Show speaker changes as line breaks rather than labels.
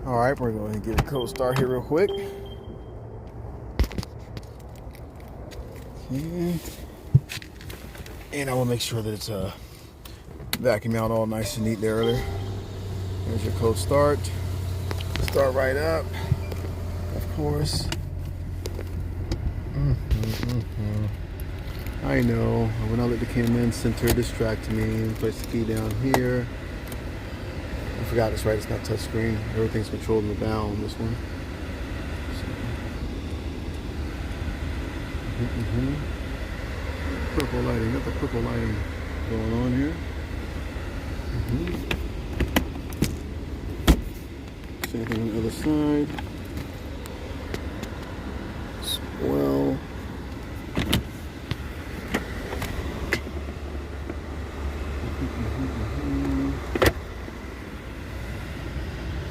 All right, we're going to get a cold start here real quick. Okay. And I will make sure that it's vacuum out all nice and neat there earlier. There's your cold start. Start right up, of course. I know. I will not let the command center distract me. Place the key down here. I forgot it's right. It's not touchscreen. Everything's controlled with down on this one. So. Purple lighting. Got the purple lighting going on here. Same thing on the other side.